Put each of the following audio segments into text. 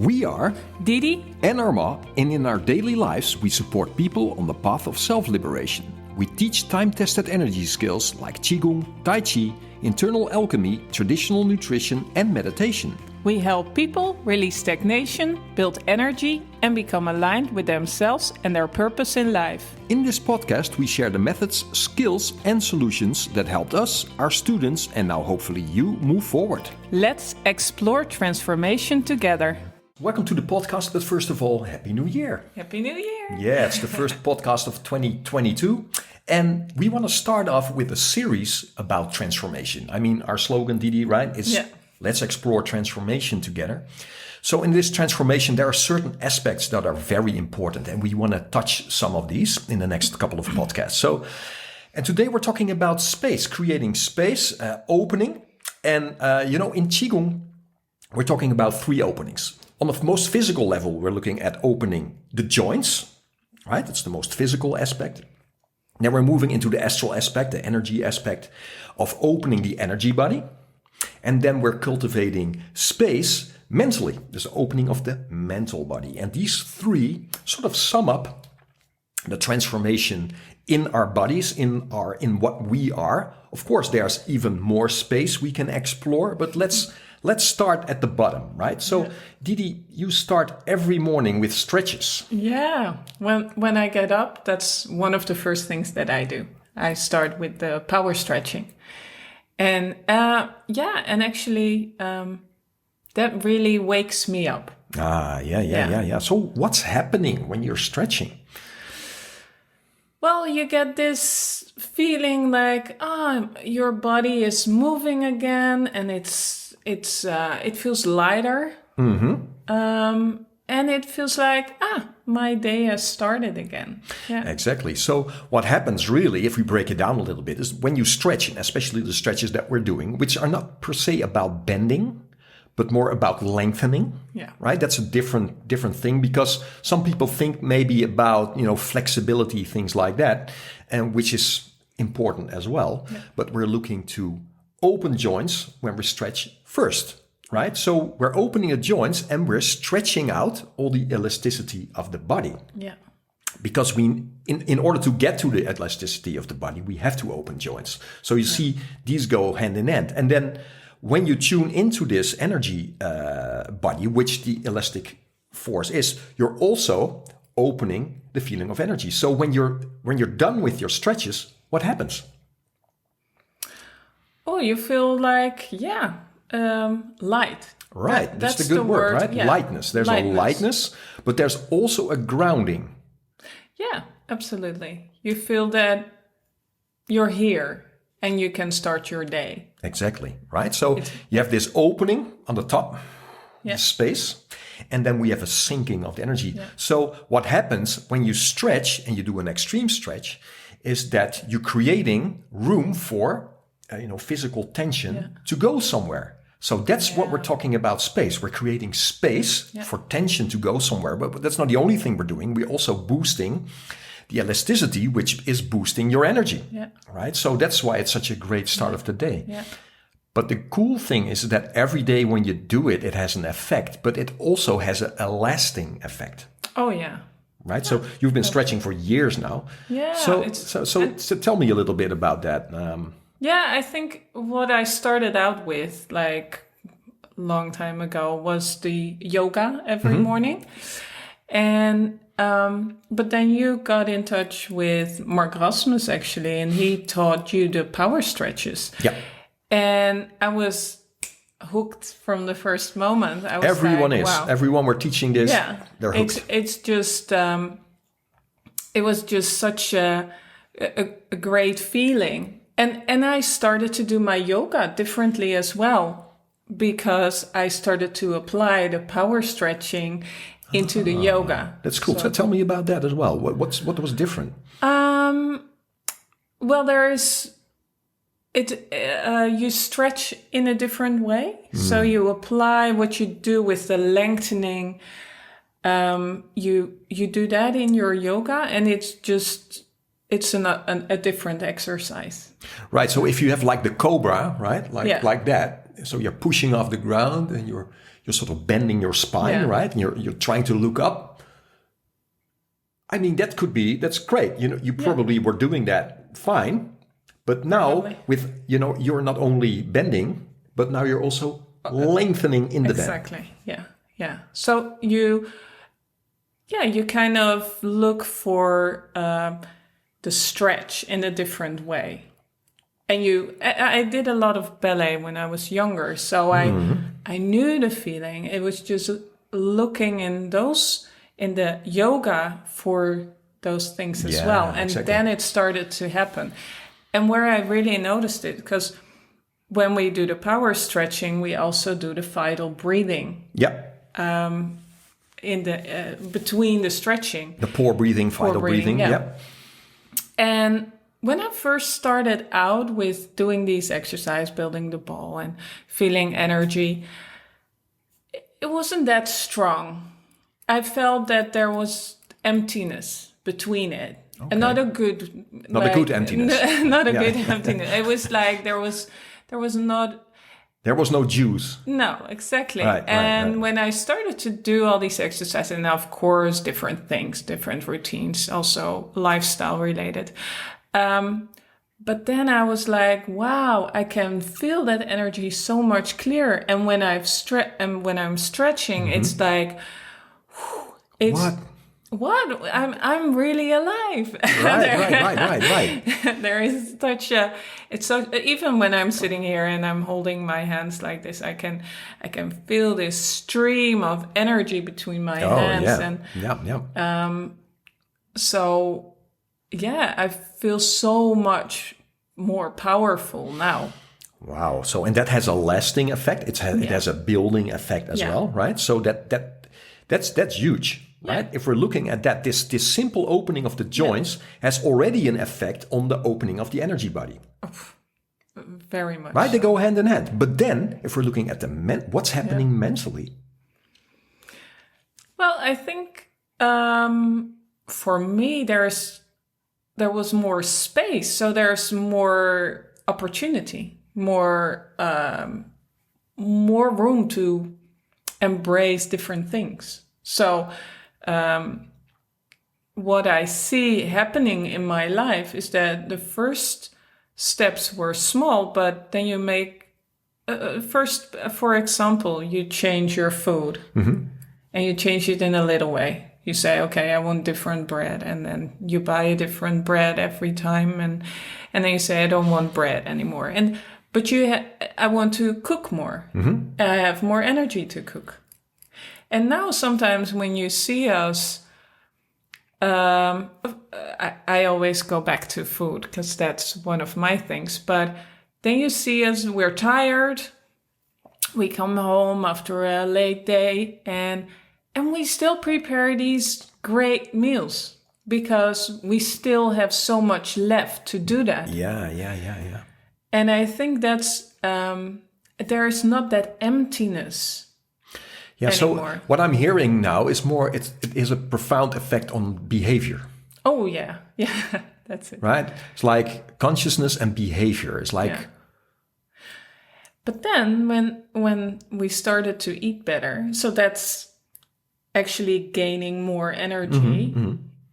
We are Didi and Arma, and in our daily lives, we support people on the path of self-liberation. We teach time-tested energy skills like Qigong, Tai Chi, internal alchemy, traditional nutrition, and meditation. We help people release stagnation, build energy, and become aligned with themselves and their purpose in life. In this podcast, we share the methods, skills, and solutions that helped us, our students, and now hopefully you move forward. Let's explore transformation together. Welcome to the podcast, but first of all, Happy New Year. Happy New Year! Yeah, it's the first podcast of 2022. And we want to start off with a series about transformation. I mean, our slogan, Didi, right, is Let's explore transformation together. So in this transformation, there are certain aspects that are very important, and we want to touch some of these in the next couple of podcasts. And today we're talking about space, creating space, opening. And, in Qigong, we're talking about 3 openings. On the most physical level, we're looking at opening the joints, right? That's the most physical aspect. Then we're moving into the astral aspect, the energy aspect of opening the energy body. And then we're cultivating space mentally. There's the opening of the mental body. And these 3 sort of sum up the transformation in our bodies, in what we are. Of course, there's even more space we can explore, but let's start at the bottom, right? So, Didi, you start every morning with stretches. Yeah, when I get up, that's one of the first things that I do. I start with the power stretching. And actually, that really wakes me up. Yeah. So what's happening when you're stretching? Well, you get this feeling like, your body is moving again, and it feels lighter. Mm-hmm. And it feels like, my day has started again. Yeah. Exactly. So what happens really, if we break it down a little bit, is when you stretch, and especially the stretches that we're doing, which are not per se about bending, but more about lengthening, right? That's a different thing, because some people think maybe about, flexibility, things like that, and which is important as well. Yeah. But we're looking to open joints when we stretch first. Right? So we're opening the joints and we're stretching out all the elasticity of the body. Yeah. Because in order to get to the elasticity of the body, we have to open joints. So you see, these go hand in hand. And then when you tune into this energy body, which the elastic force is, you're also opening the feeling of energy. So when you're done with your stretches, what happens? Oh, you feel like, light. Right, that's the good word, right? Yeah. Lightness. There's a lightness, but there's also a grounding. Yeah, absolutely. You feel that you're here and you can start your day. Exactly, right? So you have this opening on the top, the space, and then we have a sinking of the energy. Yeah. So what happens when you stretch and you do an extreme stretch is that you're creating room for physical tension to go somewhere. So that's what we're talking about space. We're creating space for tension to go somewhere. But that's not the only thing we're doing. We're also boosting the elasticity, which is boosting your energy. Yeah. Right? So that's why it's such a great start of the day. Yeah. But the cool thing is that every day when you do it, it has an effect. But it also has a lasting effect. Oh, yeah. Right? So you've been stretching for years now. Yeah. So tell me a little bit about that. I think what I started out with, like a long time ago, was the yoga every morning. And but then you got in touch with Mark Rasmus, actually, and he taught you the power stretches. Yeah. And I was hooked from the first moment. Everyone is. Wow. Everyone we're teaching this, they're hooked. It's just, it was just such a great feeling. And I started to do my yoga differently as well, because I started to apply the power stretching into the yoga. That's cool. So tell me about that as well. What was different? Well, there is you stretch in a different way. So you apply what you do with the lengthening. You do that in your yoga, and it's a different exercise. Right. So if you have like the cobra, right? Like that. So you're pushing off the ground and you're sort of bending your spine, right? And you're trying to look up. I mean, that's great. You probably were doing that fine, but now with, you're not only bending, but now you're also lengthening in the bend. Exactly. Yeah. So you kind of look for the stretch in a different way. And I did a lot of ballet when I was younger, so I knew the feeling. It was just looking in the yoga for those things as well. And then it started to happen. And where I really noticed it, because when we do the power stretching, we also do the vital breathing. Yeah. In the between the stretching. The vital breathing. Yeah. And when I first started out with doing these exercises, building the ball and feeling energy, it wasn't that strong. I felt that there was emptiness between it. Okay. And not a good emptiness. Not a good emptiness. It was like there was no juice. No, exactly. Right. When I started to do all these exercises, and of course different things, different routines, also lifestyle related. But then I was like, wow, I can feel that energy so much clearer. And when I'm stretching, it's like, what? I'm really alive. Right. There is such even when I'm sitting here and I'm holding my hands like this, I can feel this stream of energy between my hands. So I feel so much more powerful now. Wow. So, and that has a lasting effect. It has a building effect as well, right? So that's huge. Right? If we're looking at that, this simple opening of the joints has already an effect on the opening of the energy body. Very much. Right? They go hand in hand. But then, if we're looking at what's happening mentally? Well, I think for me, there was more space. So there's more opportunity, more room to embrace different things. So what I see happening in my life is that the first steps were small, but then you make first, for example, you change your food and you change it in a little way. You say, okay, I want different bread, and then you buy a different bread every time, and then you say, I don't want bread anymore. But I want to cook more. I have more energy to cook. And now sometimes when you see us, I always go back to food because that's one of my things. But then you see us, we're tired. We come home after a late day and we still prepare these great meals because we still have so much left to do that. Yeah. And I think that's, there is not that emptiness. Yeah, anymore. So what I'm hearing now is it is a profound effect on behavior. Oh, yeah, that's it. Right? It's like consciousness and behavior. It's like... Yeah. But then when we started to eat better, so that's actually gaining more energy,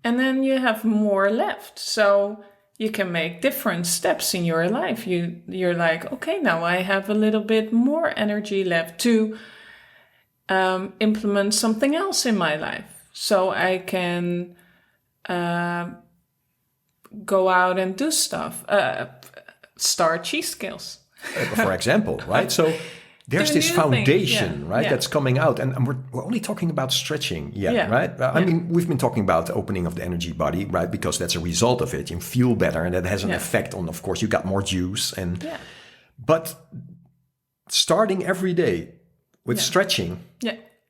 and then you have more left. So you can make different steps in your life. You're like, okay, now I have a little bit more energy left to... implement something else in my life. So I can go out and do stuff, start cheese skills. For example, right? So there's this foundation, right, that's coming out. And we're only talking about stretching yet, right? I mean, we've been talking about the opening of the energy body, right? Because that's a result of it. You feel better and that has an effect on, of course, you got more juice. But starting every day with stretching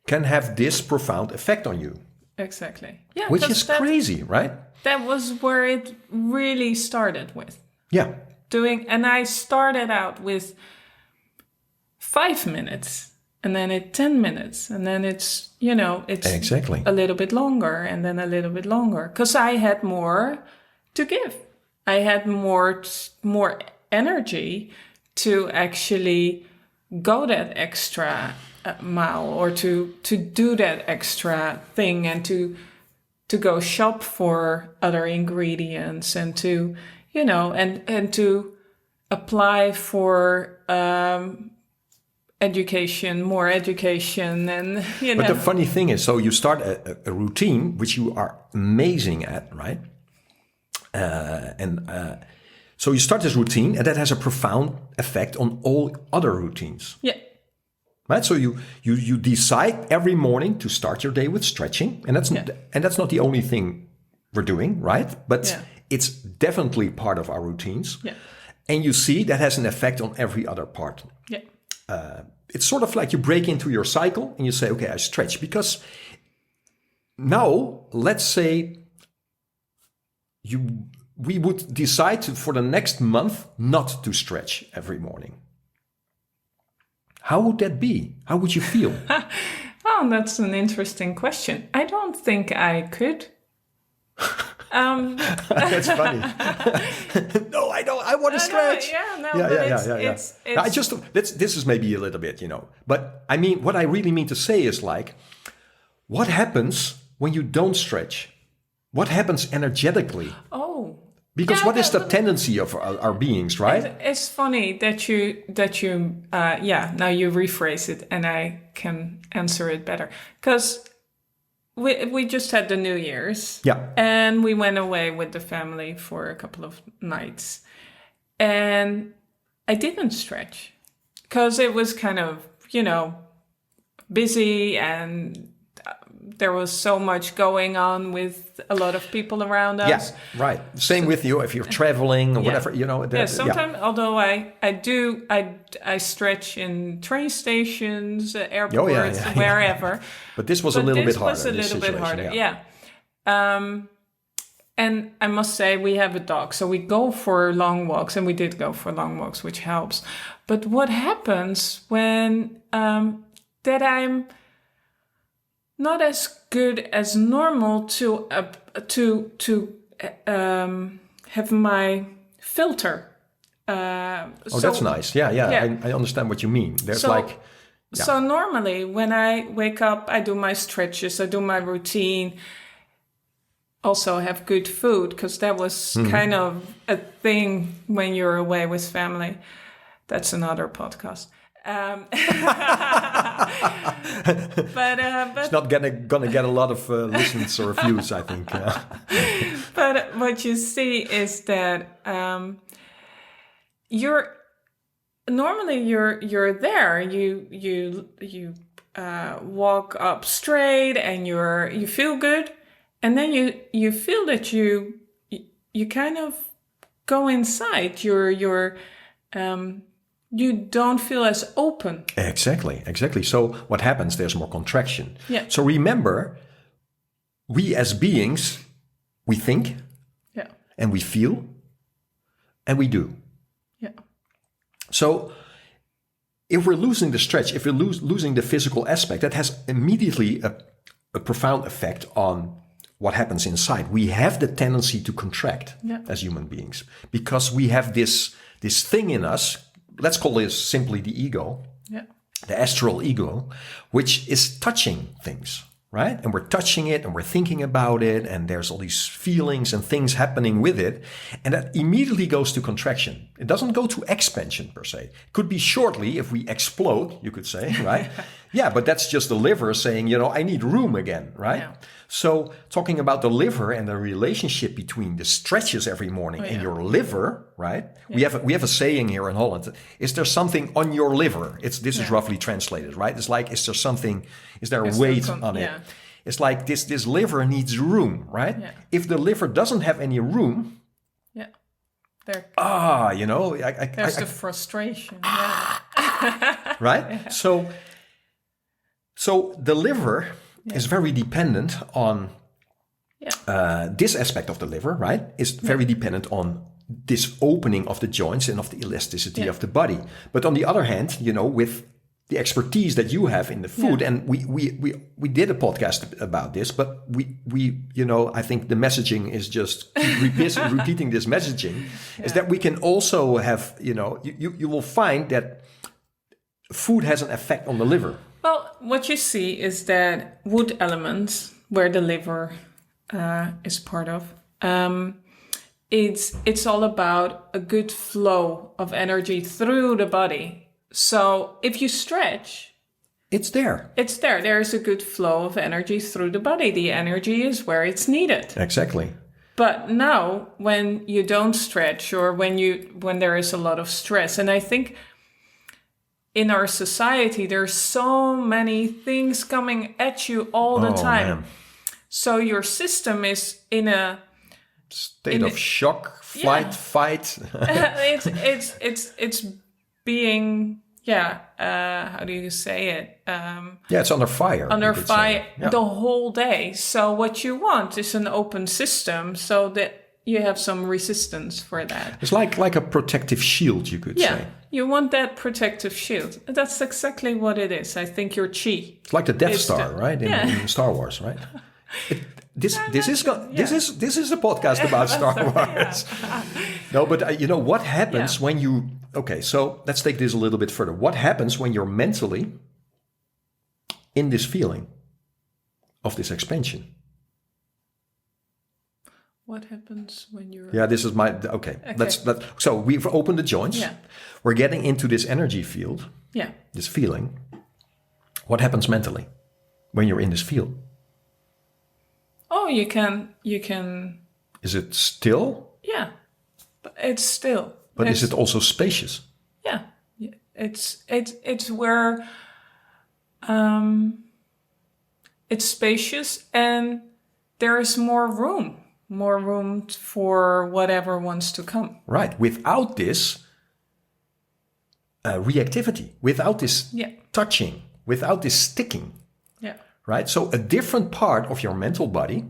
can have this profound effect on you. Exactly. Yeah. Which is crazy, right? That was where it really started with. Yeah. And I started out with 5 minutes and then 10 minutes and then it's exactly a little bit longer and then a little bit longer because I had more to give. I had more energy to actually go that extra mile, or to do that extra thing, and to go shop for other ingredients, and to, you know, and to apply for education, more education, and, you know. But the funny thing is, so you start a routine, which you are amazing at, right? So you start this routine, and that has a profound effect on all other routines. Yeah. Right? So you decide every morning to start your day with stretching, and that's not the only thing we're doing, right? But it's definitely part of our routines. Yeah. And you see that has an effect on every other part. Yeah. It's sort of like you break into your cycle and you say, okay, I stretch. Because now, let's say we would decide for the next month not to stretch every morning. How would that be? How would you feel? Oh, that's an interesting question. I don't think I could. That's funny. No, I don't. I want to stretch. This is maybe a little bit, you know. But I mean, what I really mean to say is like, what happens when you don't stretch? What happens energetically? Oh. Because what is the tendency of our beings, right? It's funny that you now you rephrase it, and I can answer it better. Because we just had the New Year's. Yeah. And we went away with the family for a couple of nights. And I didn't stretch because it was kind of, you know, busy, and there was so much going on with a lot of people around us. Yes, right. Same with you if you're traveling or whatever, you know. Sometimes, although I stretch in train stations, airports, wherever. But this was a little bit harder. This was a little bit harder, and I must say, we have a dog, so we go for long walks, and we did go for long walks, which helps. But what happens when that I'm not as good as normal to have my filter. That's nice. Yeah. I understand what you mean. There's So normally when I wake up, I do my stretches, I do my routine. Also have good food, because that was kind of a thing when you're away with family. That's another podcast. But it's not gonna get a lot of listens or views, I think. But what you see is that you're there. You walk up straight, and you feel good, and then you feel that you kind of go inside. You don't feel as open. Exactly. So what happens? There's more contraction. Yeah. So remember, we as beings, we think, and we feel, and we do. Yeah. So if we're losing the stretch, if we're losing the physical aspect, that has immediately a profound effect on what happens inside. We have the tendency to contract as human beings, because we have this thing in us. Let's call this simply the ego, the astral ego, which is touching things, right? And we're touching it, and we're thinking about it, and there's all these feelings and things happening with it. And that immediately goes to contraction. It doesn't go to expansion per se. It could be shortly if we explode, you could say, right? But that's just the liver saying, you know, I need room again, right? Yeah. So talking about the liver and the relationship between the stretches every morning and your liver, right? Yeah. We have a saying here in Holland. Is there something on your liver? This is roughly translated, right? It's like, is there a weight on it? It's like this liver needs room, right? Yeah. If the liver doesn't have any room, there's the frustration. Right? Yeah. So the liver is very dependent on this aspect of the liver, right? Is very dependent on this opening of the joints and of the elasticity of the body. But on the other hand, you know, with the expertise that you have in the food, and we did a podcast about this, but we you know, I think the messaging is just repeating this messaging, is that we can also have, you know, you will find that food has an effect on the liver. Well, what you see is that wood elements, where the liver is part of, it's all about a good flow of energy through the body. So if you stretch, it's there. It's there. There's a good flow of energy through the body. The energy is where it's needed. Exactly. But now, when you don't stretch, or when there is a lot of stress, and I think in our society, there's so many things coming at you all the time. Man. So your system is in a state of shock, flight, fight. it's being how do you say it? It's under fire. Under fire the whole day. So what you want is an open system, so that you have some resistance for that. It's like a protective shield, you could say. Yeah, you want that protective shield. That's exactly what it is. I think your chi. It's like the Death Star, right? In Star Wars, right? This is a podcast about Star Wars. No, but you know what happens when you... Okay, so let's take this a little bit further. What happens when you're mentally in this feeling of this expansion? What happens when you're... Yeah, this is my... Okay. So we've opened the joints. Yeah. We're getting into this energy field. Yeah. This feeling. What happens mentally when you're in this field? Oh, you can... Is it still? Yeah. But it's still. But is it also spacious? Yeah. It's where... it's spacious, and there is more room for whatever wants to come. Right. Without this reactivity, without this touching, without this sticking. Yeah. Right. So a different part of your mental body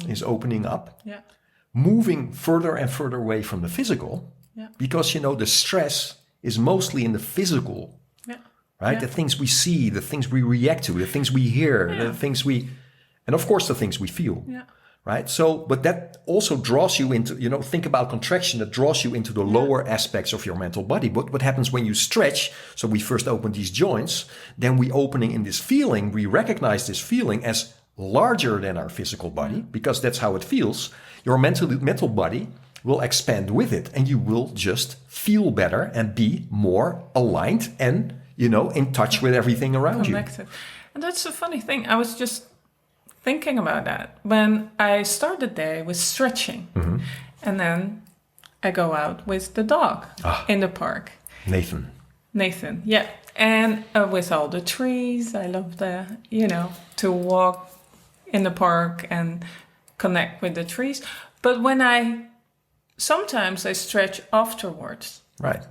is opening up, moving further and further away from the physical, because, the stress is mostly in the physical. Right? The things we see, the things we react to, the things we hear, the things and of course the things we feel. Yeah. Right? So, but that also draws you into, think about contraction, that draws you into the lower aspects of your mental body. But what happens when you stretch? So we first open these joints, then we opening in this feeling, we recognize this feeling as larger than our physical body, because that's how it feels. Your mental body will expand with it, and you will just feel better and be more aligned and in touch with everything around Connected. And that's the funny thing. I was just thinking about that. When I started the day with stretching, and then I go out with the dog in the park. Nathan, yeah. And with all the trees, I love to walk in the park and connect with the trees. But sometimes I stretch afterwards. Right.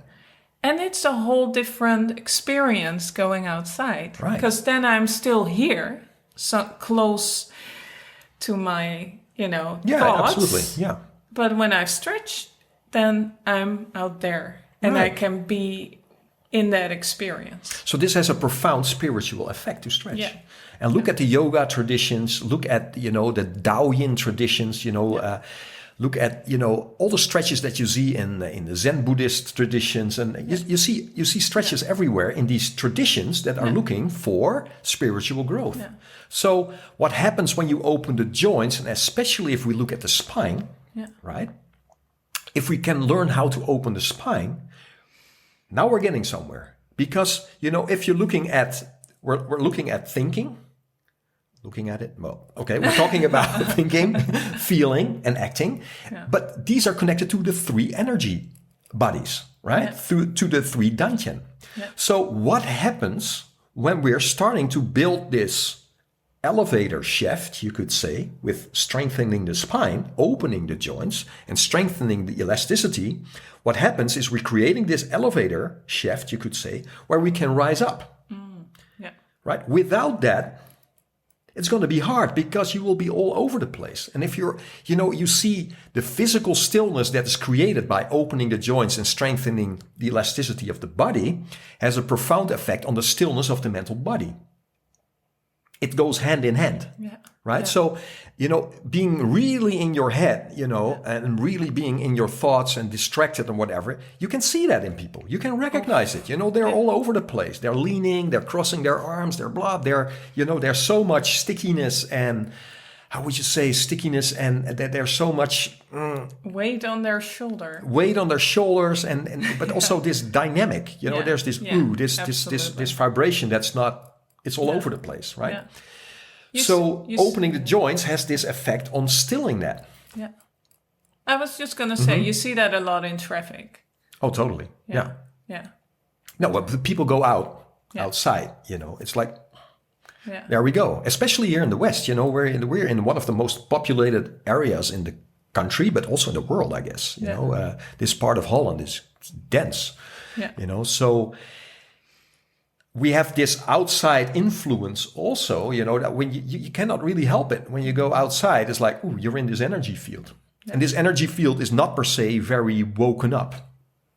And it's a whole different experience going outside. Right. Because then I'm still here, so close to my, thoughts. Absolutely. Yeah. But when I've stretched, then I'm out there and I can be in that experience. So this has a profound spiritual effect to stretch. Yeah. And look at the yoga traditions, look at, the Taoyin traditions, look at, all the stretches that you see in the Zen Buddhist traditions. And you see stretches everywhere in these traditions that are looking for spiritual growth. Yeah. So what happens when you open the joints, and especially if we look at the spine, right? If we can learn how to open the spine, now we're getting somewhere. Because, if you're looking at, we're looking at thinking, looking at it, well, okay, we're talking about thinking, feeling, and acting. Yeah. But these are connected to the three energy bodies, right? To the three dantian. Yeah. So what happens when we're starting to build this elevator shaft, you could say, with strengthening the spine, opening the joints, and strengthening the elasticity? What happens is we're creating this elevator shaft, you could say, where we can rise up. Right? Without that, it's going to be hard, because you will be all over the place. And if you see the physical stillness that is created by opening the joints and strengthening the elasticity of the body has a profound effect on the stillness of the mental body. it goes hand in hand. Yeah. Right. Yeah. So, being really in your head, and really being in your thoughts and distracted and whatever, you can see that in people. You can recognize it. They're all over the place. They're leaning, they're crossing their arms, they're blah, there's so much stickiness and, how would you say, stickiness, and there's so much weight on their shoulder. Weight on their shoulders, but also this dynamic. There's this this vibration that's not. It's all over the place, right? Yeah. Opening the joints has this effect on stilling that. Yeah, I was just gonna say you see that a lot in traffic. Oh, totally. Yeah. No, but people go outside. It's like. Yeah. There we go. Especially here in the West, we're in one of the most populated areas in the country, but also in the world, I guess. This part of Holland is dense. Yeah. So we have this outside influence also. That when you cannot really help it when you go outside. It's like, ooh, you're in this energy field, and this energy field is not per se very woken up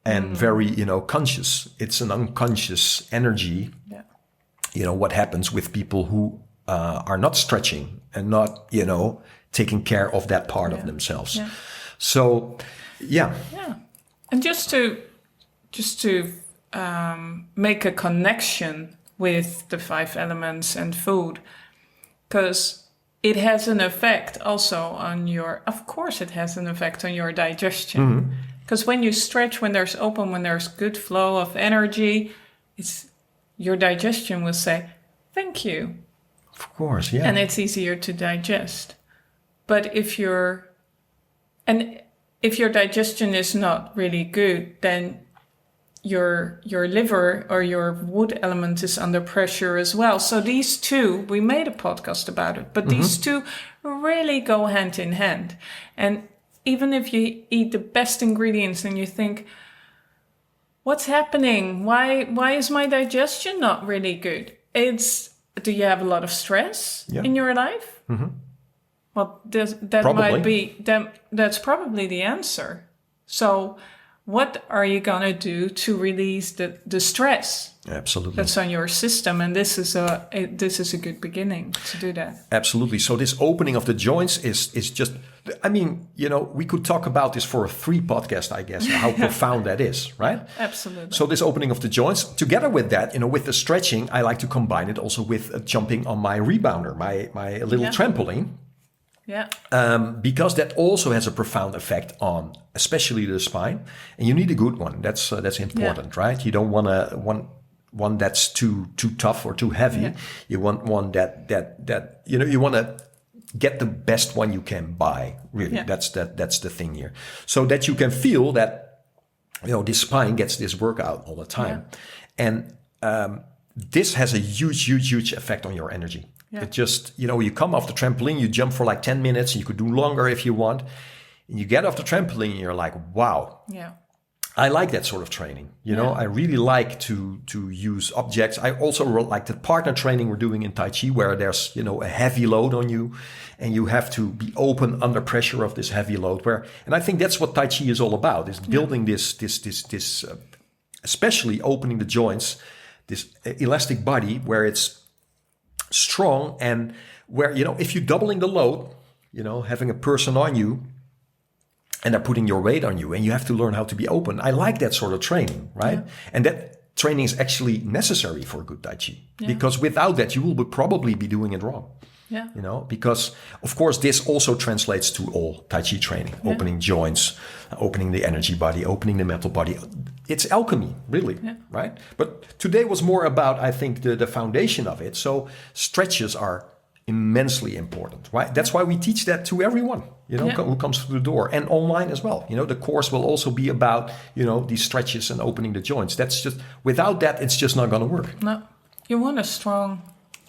and very conscious. It's an unconscious energy. Yeah. What happens with people who are not stretching and not, taking care of that part of themselves. Yeah. So, yeah. Yeah. And just to make a connection with the 5 elements and food, because it has an effect also on of course it has an effect on your digestion. Because when you stretch, when there's good flow of energy, your digestion will say, thank you. Of course, yeah. And it's easier to digest. But if your digestion is not really good, then your liver or your wood element is under pressure as well. So these two, we made a podcast about it, but these two really go hand in hand. And even if you eat the best ingredients and you think, what's happening? Why is my digestion not really good? Do you have a lot of stress in your life? Well, that's probably the answer. So what are you going to do to release the stress? Absolutely. That's on your system. And this is a good beginning to do that. Absolutely. So this opening of the joints is just, we could talk about this for a 3 podcast, I guess, how profound that is, right? Absolutely. So this opening of the joints, together with that, with the stretching, I like to combine it also with jumping on my rebounder, my little trampoline. Yeah. Because that also has a profound effect on especially the spine. And you need a good one. That's important, right? You don't want one that's too tough or too heavy. Yeah. You want one that you want to get the best one you can buy. Really, that's the thing here. So that you can feel that this spine gets this workout all the time, and this has a huge effect on your energy. Yeah. It just you come off the trampoline, you jump for like 10 minutes. You could do longer if you want. And you get off the trampoline, and you're like, wow. Yeah. I like that sort of training. I really like to use objects. I also like the partner training we're doing in Tai Chi, where there's, a heavy load on you and you have to be open under pressure of this heavy load. And I think that's what Tai Chi is all about, is building this especially opening the joints, this elastic body where it's strong and where, if you're doubling the load, having a person on you, and they're putting your weight on you, and you have to learn how to be open. I like that sort of training, right? Yeah. And that training is actually necessary for good Tai Chi, because without that, you will probably be doing it wrong. Yeah. Because of course, this also translates to all Tai Chi training, opening joints, opening the energy body, opening the mental body. It's alchemy, really, right? But today was more about, I think, the foundation of it. So stretches are immensely important, right? That's why we teach that to everyone, who comes through the door, and online as well. The course will also be about, these stretches and opening the joints. That's just, without that, it's just not going to work. No, you want a strong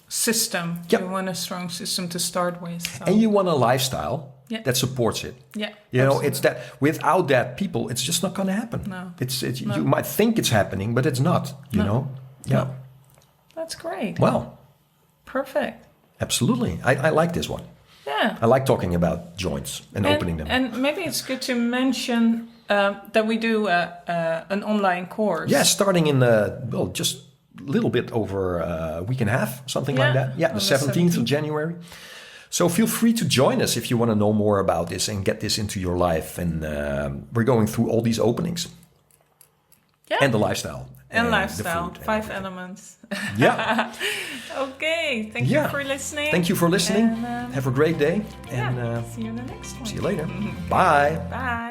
system. Yep. You want a strong system to start with. So. And you want a lifestyle that supports it. Yeah. It's that, without that, people, it's just not going to happen. No. No. You might think it's happening, but it's not, Yeah. No. That's great. Well. Perfect. Absolutely. I like this one. Yeah. I like talking about joints and opening them. And maybe it's good to mention that we do an online course. Yeah, starting in just little bit over a week and a half, something like that. Yeah, the 17th of January. So feel free to join us if you want to know more about this and get this into your life. And we're going through all these openings. Yeah. And the lifestyle. And lifestyle. 5 elements. Yeah. Okay. Thank you for listening. Thank you for listening. And, have a great day. And see you in the next one. See you later. Bye. Bye.